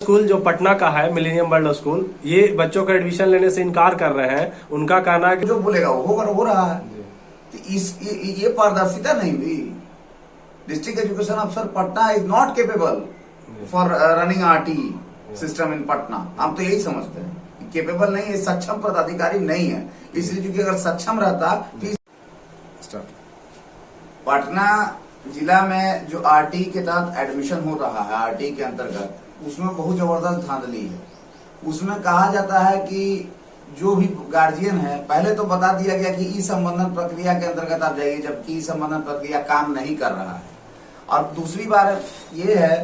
School जो पटना का है मिलेनियम वर्ल्ड स्कूल, ये बच्चों का एडमिशन लेने से इनकार कर रहे हैं। उनका कहना है कि जो बोलेगा वो होगा, हो रहा है। तो ये पारदर्शिता नहीं हुई। डिस्ट्रिक्ट एजुकेशन अफसर Patna is not capable for running RT system in Patna. हम तो यही समझते हैं, केपेबल नहीं है, सक्षम पदाधिकारी नहीं है। इसलिए क्योंकि अगर सक्षम रहता तो पटना जिला में जो आरटी के तहत एडमिशन हो रहा है, आरटी के अंतर्गत, उसमें बहुत जबरदस्त धांधली है। उसमें कहा जाता है कि जो भी गार्जियन है, पहले तो बता दिया गया कि ई संबंधन प्रक्रिया के अंतर्गत आप जाइए, जबकि ई संबंधन प्रक्रिया काम नहीं कर रहा है। और दूसरी बात ये है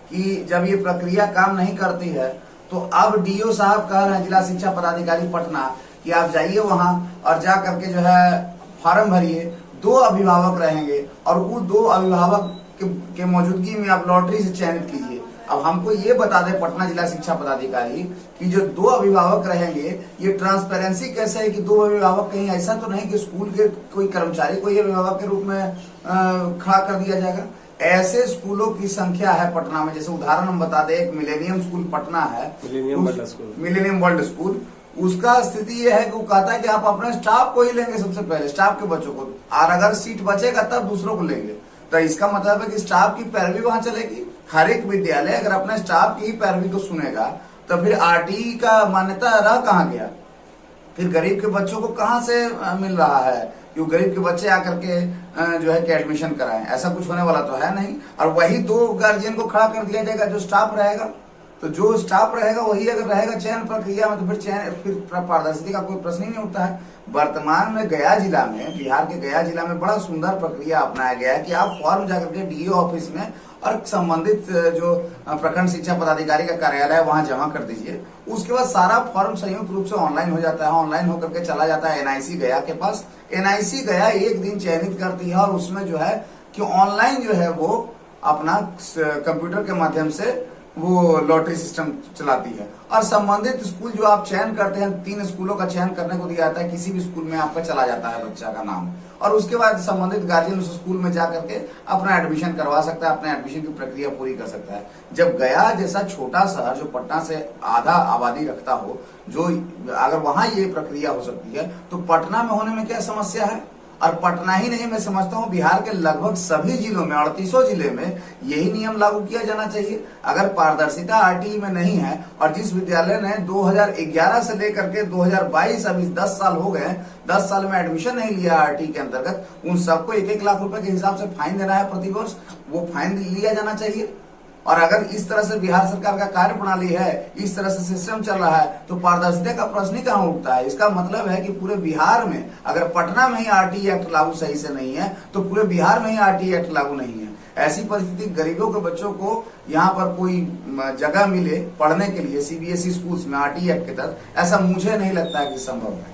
कि जब ये प्रक्रिया काम नहीं करती है तो अब डीओ साहब कह रहे हैं, जिला शिक्षा पदाधिकारी पटना, कि आप जाइए वहां और जा करके जो है फॉर्म भरिए। 2 अभिभावक रहेंगे और वो 2 अभिभावक के मौजूदगी में आप लॉटरी से चयनित कीजिए। अब हमको ये बता दे पटना जिला शिक्षा पदाधिकारी कि जो 2 अभिभावक रहेंगे, ये ट्रांसपेरेंसी कैसे है कि 2 अभिभावक, कहीं ऐसा तो नहीं कि स्कूल के कोई कर्मचारी को ये अभिभावक के रूप में खड़ा कर दिया जाएगा। ऐसे स्कूलों की संख्या है पटना में। जैसे उदाहरण हम बता दें, एक मिलेनियम स्कूल पटना है, मिलेनियम वर्ल्ड स्कूल। उसका स्थिति ये है कि वो कहता है कि आप अपने स्टाफ को ही लेंगे, सबसे पहले स्टाफ के बच्चों को, और अगर सीट बचेगा तब दूसरों को लेंगे। तो इसका मतलब है कि स्टाफ की पैरवी वहां चलेगी। हर एक विद्यालय अगर अपने स्टाफ की ही पैरवी को सुनेगा तो फिर आरटी का मान्यता रह कहाँ गया? फिर गरीब के बच्चों को कहां से मिल रहा है कि गरीब के बच्चे आकर के जो है कि एडमिशन कराएं? ऐसा कुछ होने वाला तो है नहीं। और वही 2 गार्जियन को खड़ा कर दिया जाएगा जो स्टाफ रहेगा। तो जो स्टाफ रहेगा वही अगर रहेगा चयन प्रक्रिया में, तो फिर पारदर्शिता का कोई प्रश्न ही नहीं उठता है। वर्तमान में गया जिला में, बिहार के गया जिला में बड़ा सुंदर प्रक्रिया अपनाया गया है कि आप फॉर्म जाकर के डीओ ऑफिस में और संबंधित जो प्रखंड शिक्षा पदाधिकारी का कार्यालय है वहां जमा कर दीजिए। उसके बाद सारा फॉर्म संयुक्त रूप से ऑनलाइन हो जाता है। ऑनलाइन होकर के चला जाता है एनआईसी गया के पास। एनआईसी गया एक दिन चयनित करती है और उसमें जो है कि ऑनलाइन जो है वो अपना कंप्यूटर के माध्यम से वो लॉटरी सिस्टम चलाती है। और संबंधित स्कूल जो आप चयन करते हैं, 3 स्कूलों का चयन करने को दिया जाता है, किसी भी स्कूल में आपका चला जाता है बच्चा का नाम, और उसके बाद संबंधित गार्जियन उस स्कूल में जा करके अपना एडमिशन करवा सकता है, अपने एडमिशन की प्रक्रिया पूरी कर सकता है। जब गया जैसा छोटा शहर जो पटना से आधा आबादी रखता हो, जो अगर वहां ये प्रक्रिया हो सकती है तो पटना में होने में क्या समस्या है? और पटना ही नहीं, मैं समझता हूं बिहार के लगभग सभी जिलों में, 38 जिले में यही नियम लागू किया जाना चाहिए। अगर पारदर्शिता आरटीई में नहीं है और जिस विद्यालय ने 2011 से लेकर के 2022 अभी 10 साल हो गए, 10 साल में एडमिशन नहीं लिया आरटीई के अंतर्गत, उन सबको 1-1 लाख रुपए के हिसाब से फाइन देना है प्रतिवर्ष, वो फाइन लिया जाना चाहिए। और अगर इस तरह से बिहार सरकार का कार्य प्रणाली है, इस तरह से सिस्टम चल रहा है, तो पारदर्शिता का प्रश्न ही कहां उठता है? इसका मतलब है कि पूरे बिहार में, अगर पटना में ही आरटीई एक्ट लागू सही से नहीं है तो पूरे बिहार में ही आरटीई एक्ट लागू नहीं है। ऐसी परिस्थिति गरीबों के बच्चों को यहाँ पर कोई जगह मिले पढ़ने के लिए सीबीएसई स्कूल्स में आरटीई एक्ट के तहत, ऐसा मुझे नहीं लगता है कि संभव है।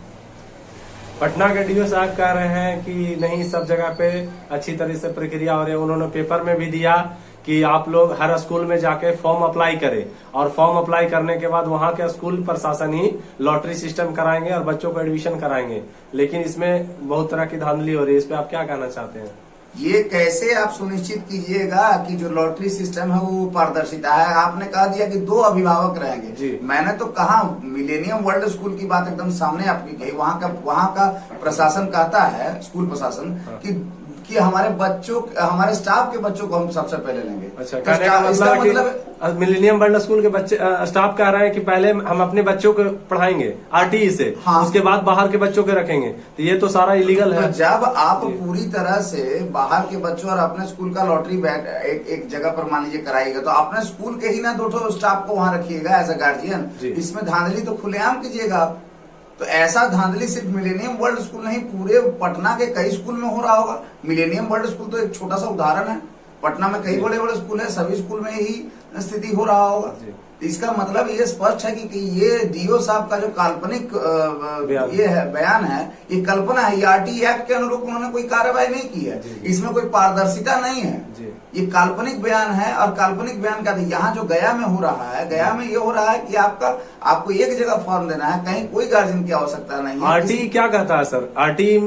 पटना के डीओ साहब कह रहे हैं कि नहीं, सब जगह पे अच्छी तरह से प्रक्रिया हो रही है। उन्होंने पेपर में भी दिया कि आप लोग हर स्कूल में जाके फॉर्म अप्लाई करें, और फॉर्म अप्लाई करने के बाद वहां के स्कूल प्रशासन ही लॉटरी सिस्टम कराएंगे और बच्चों को एडमिशन कराएंगे। लेकिन इसमें बहुत तरह की धांधली हो रही है, इस पे आप क्या कहना चाहते हैं? ये कैसे आप सुनिश्चित कीजिएगा कि जो लॉटरी सिस्टम है वो पारदर्शिता है? आपने कह दिया कि 2 अभिभावक रहेंगे जी। मैंने तो कहा मिलेनियम वर्ल्ड स्कूल की बात एकदम सामने आपकी कही। वहां का प्रशासन कहता है, स्कूल प्रशासन, कि हमारे बच्चों, हमारे स्टाफ के बच्चों को हम सबसे पहले लेंगे। अच्छा, कहने का मतलब मिलेनियम वर्ल्ड स्कूल के बच्चे, स्टाफ कह रहे हैं कि पहले हम अपने बच्चों को पढ़ाएंगे आरटीई से, हाँ, उसके बाद बाहर के बच्चों के रखेंगे। तो ये तो सारा इलीगल है। तो जब आप पूरी तरह से बाहर के बच्चों और अपने स्कूल का लॉटरी एक जगह पर मान लीजिए कराइएगा, तो अपने स्कूल के ही ना 2 स्टाफ को वहां रखिएगा एज ए गार्जियन। इसमें धांधली तो खुलेआम कीजिएगा। तो ऐसा धांधली सिर्फ मिलेनियम वर्ल्ड स्कूल नहीं, पूरे पटना के कई स्कूल में हो रहा होगा। मिलेनियम वर्ल्ड स्कूल तो एक छोटा सा उदाहरण है। पटना में कई बड़े-बड़े स्कूल है, सभी स्कूल में यही स्थिति हो रहा होगा। इसका मतलब ये स्पष्ट है कि ये डीओ साहब का जो काल्पनिक ये है बयान है, ये कल्पना है। ये आरटीई एक्ट के अनुरूप उन्होंने कोई कार्रवाई नहीं की है, इसमें कोई पारदर्शिता नहीं है। ये काल्पनिक बयान है, और काल्पनिक बयान का यहाँ जो गया में हो रहा है, गया में ये हो रहा है कि आपको एक जगह फॉर्म देना है, कहीं कोई गार्जियन की आवश्यकता नहीं है। आरटी क्या कहता है सर? आरटी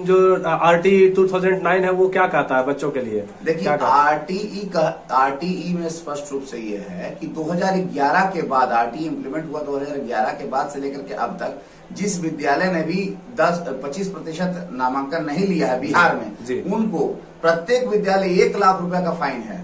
जो आरटी 2009 है वो क्या कहता है बच्चों के लिए? देखिए, आरटीई में स्पष्ट रूप से ये है कि 2011 के बाद आरटीई इम्प्लीमेंट हुआ, 2011 के बाद से लेकर के अब तक जिस विद्यालय ने भी 10-25% नामांकन नहीं लिया है बिहार में, उनको प्रत्येक विद्यालय 1 लाख रुपए का फाइन है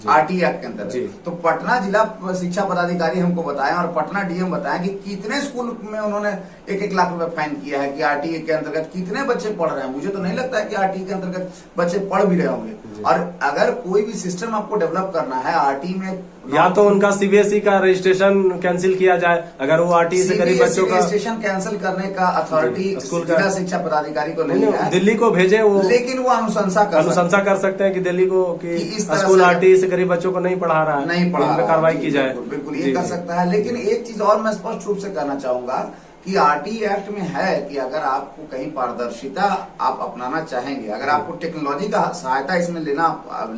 आरटीई एक्ट के अंतर्गत। तो पटना जिला शिक्षा पदाधिकारी हमको बताया और पटना डीएम बताया कि कितने स्कूल में उन्होंने 1-1 लाख रुपए फाइन किया है कि आरटीई के अंतर्गत कितने बच्चे पढ़ रहे हैं। मुझे तो नहीं लगता है कि आरटीई के अंतर्गत बच्चे पढ़ भी रहे होंगे। और अगर कोई भी सिस्टम आपको डेवलप करना है आरटीई में, या तो उनका सीबीएसई का रजिस्ट्रेशन कैंसिल किया जाए, अगर वो आरटीई से करीब बच्चों का रजिस्ट्रेशन कैंसिल करने का अथॉरिटी जिला शिक्षा पदाधिकारी को नहीं है। दिल्ली को भेजे वो, लेकिन वो अनुशंसा कर सकते हैं कि दिल्ली को कि स्कूल आरटीई से करीब बच्चों को नहीं पढ़ा रहा है, नहीं पढ़ा, कार्रवाई की जाए। बिल्कुल ये कर सकता है। लेकिन एक चीज और मैं स्पष्ट रूप से कहना चाहूंगा कि आरटीई एक्ट में है कि अगर आपको कहीं पारदर्शिता आप अपनाना चाहेंगे, अगर आपको टेक्नोलॉजी का सहायता इसमें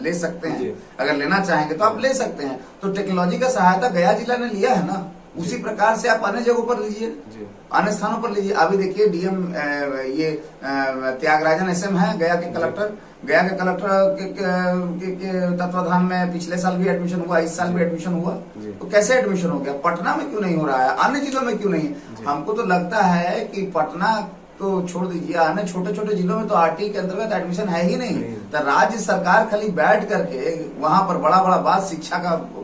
ले सकते हैं, अगर लेना चाहेंगे तो आप ले सकते हैं। तो टेक्नोलॉजी का सहायता गया जिला ने लिया है ना, उसी प्रकार से आप अन्य जगहों पर लीजिए, अन्य स्थानों पर लीजिए। अभी देखिए डीएम ये त्यागराजन एसएम है गया के कलेक्टर, गया के कलेक्टर के तत्वाधान में पिछले साल भी एडमिशन हुआ, इस साल भी एडमिशन हुआ। तो कैसे एडमिशन हो गया? पटना में क्यों नहीं हो रहा है? अन्य जिलों में क्यों नहीं? हमको तो लगता है कि पटना तो छोड़ दीजिए, अन्य छोटे छोटे जिलों में तो आरटीई के अंतर्गत एडमिशन है ही नहीं। तो राज्य सरकार खाली बैठ करके वहां पर बड़ा बड़ा बात शिक्षा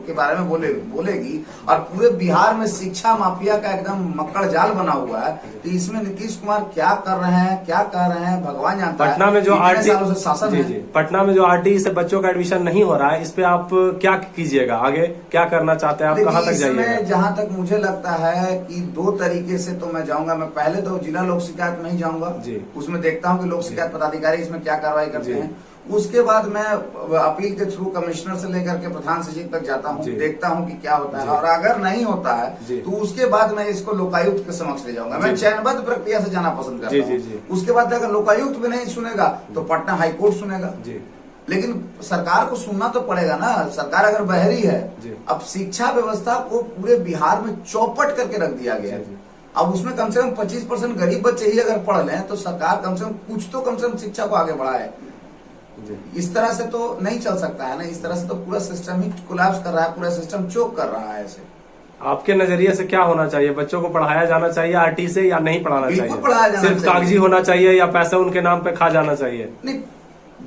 के बारे में बोलेगी, और पूरे बिहार में शिक्षा माफिया का एकदम मक्कड़ जाल बना हुआ है। तो इसमें नीतीश कुमार क्या कर रहे हैं, क्या कर रहे हैं, भगवान जानता है। पटना में जो आरटीई शासन है, पटना में जो आरटीई से बच्चों का एडमिशन नहीं हो रहा है, इस पे आप क्या कीजिएगा? आगे क्या करना चाहते हैं आप? कहाँ तक जाइएगा? जहाँ तक मुझे लगता है कि 2 तरीके से तो मैं जाऊंगा। मैं पहले तो जिला लोक शिकायत में ही जाऊंगा, उसमें देखता हूँ कि लोक शिकायत पदाधिकारी इसमें क्या कार्रवाई करते हैं। उसके बाद मैं अपील के थ्रू कमिश्नर से लेकर के प्रधान सचिव तक जाता हूँ, देखता हूँ कि क्या होता है, और अगर नहीं होता है तो उसके बाद मैं इसको लोकायुक्त के समक्ष ले जाऊंगा। मैं चयनबद्ध प्रक्रिया से जाना पसंद करता हूँ। उसके बाद अगर लोकायुक्त भी नहीं सुनेगा तो पटना हाईकोर्ट सुनेगा। लेकिन सरकार को सुनना तो पड़ेगा ना, सरकार अगर बहरी है। अब शिक्षा व्यवस्था को पूरे बिहार में चौपट करके रख दिया गया है। अब उसमें कम से कम 25% गरीब बच्चे ही अगर पढ़ लें तो सरकार कम से कम शिक्षा को आगे बढ़ाए। इस तरह से तो नहीं चल सकता है ना, इस तरह से तो पूरा सिस्टम ही कोलैप्स कर रहा है, पूरा सिस्टम चोक कर रहा है। ऐसे आपके नजरिए से क्या होना चाहिए? बच्चों को पढ़ाया जाना चाहिए आरटी से या नहीं पढ़ाना चाहिए? बिल्कुल पढ़ाया जाना चाहिए। सिर्फ कागजी होना चाहिए या पैसे उनके नाम पे खा जाना चाहिए? नहीं,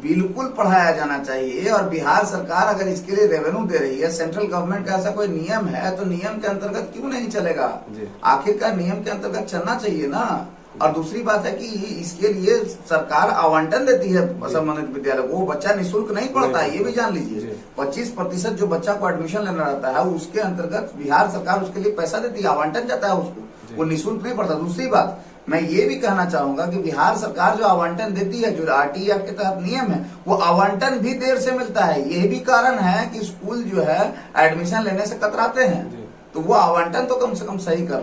बिल्कुल पढ़ाया जाना चाहिए। और बिहार सरकार अगर इसके लिए रेवेन्यू दे रही है, सेंट्रल गवर्नमेंट का ऐसा कोई नियम है तो नियम के अंतर्गत क्यों नहीं चलेगा? आखिरकार नियम के अंतर्गत चलना चाहिए ना। और दूसरी बात है कि इसके लिए सरकार आवंटन देती है संबंधित विद्यालय को, वो बच्चा निःशुल्क नहीं पढ़ता है, ये भी जान लीजिए। 25% जो बच्चा को एडमिशन लेना रहता है उसके अंतर्गत बिहार सरकार उसके लिए पैसा देती है, आवंटन जाता है उसको, वो निःशुल्क नहीं पढ़ता। दूसरी बात मैं ये भी कहना चाहूंगा कि बिहार सरकार जो आवंटन देती है, जो आरटीई एक्ट के तहत नियम है, वो आवंटन भी देर से मिलता है। ये भी कारण है कि स्कूल जो है एडमिशन लेने से कतराते हैं। तो वो आवंटन तो कम से कम सही कर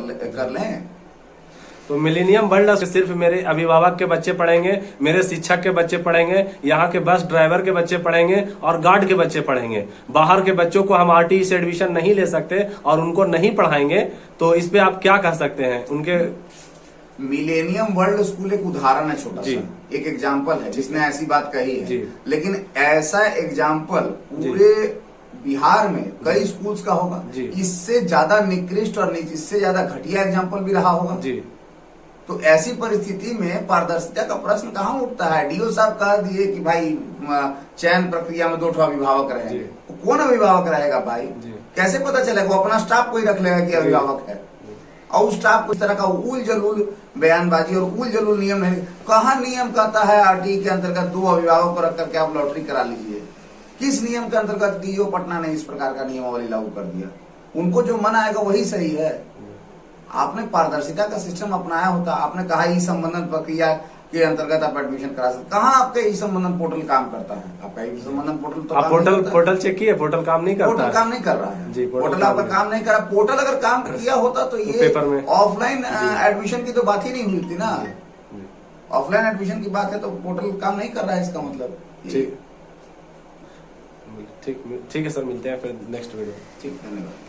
लें। तो मिलेनियम वर्ल्ड सिर्फ मेरे अभिभावक के बच्चे पढ़ेंगे, मेरे शिक्षक के बच्चे पढ़ेंगे, यहाँ के बस ड्राइवर के बच्चे पढ़ेंगे और गार्ड के बच्चे पढ़ेंगे। बाहर के बच्चों को हम आरटीई से एडमिशन नहीं ले सकते और उनको नहीं पढ़ाएंगे। तो इस पे आप क्या कह सकते हैं? उनके मिलेनियम वर्ल्ड स्कूल एक उदाहरण है, छोटा सा एक एग्जाम्पल है जिसने ऐसी बात कही है। लेकिन ऐसा एग्जाम्पल पूरे बिहार में कई स्कूल्स का होगा। इससे ज्यादा निकृष्ट और इससे ज्यादा घटिया एग्जाम्पल भी रहा होगा। तो ऐसी परिस्थिति में पारदर्शिता का प्रश्न कहाँ उठता है? डीओ साहब कह दिए कि भाई चयन प्रक्रिया में 2 अभिभावक रहेंगे। तो कौन अभिभावक रहेगा भाई? कैसे पता चलेगा? वो अपना स्टाफ को ही रख लेगा कि अभिभावक है, और उस स्टाफ को इस तरह का उल जलूल बयानबाजी और उल जलूल नियम नहीं। कहाँ नियम कहता है आरटीई के अंतर्गत 2 अभिभावक को रख करके आप लॉटरी करा लीजिए? किस नियम के अंतर्गत डीओ पटना ने इस प्रकार का नियमावली लागू कर दिया? उनको जो मन आएगा वही सही है। आपने पारदर्शिता का सिस्टम अपनाया होता, आपने कहा ई संबंधन प्रक्रिया के अंतर्गत आप एडमिशन करा सकते। कहाँ आपका ई संबंधन पोर्टल काम करता है? आपका ई संबंधन पोर्टल तो आप पोर्टल चेक किए? पोर्टल काम नहीं करता, पोर्टल काम नहीं कर रहा है। पोर्टल आपका काम नहीं कर रहा। पोर्टल अगर काम किया होता तो ये ऑफलाइन एडमिशन की तो बात ही नहीं हुई थी ना। ऑफलाइन एडमिशन की बात है तो पोर्टल काम नहीं कर रहा है, इसका मतलब। ठीक ठीक है सर, मिलते हैं फिर नेक्स्ट वीडियो। ठीक, धन्यवाद।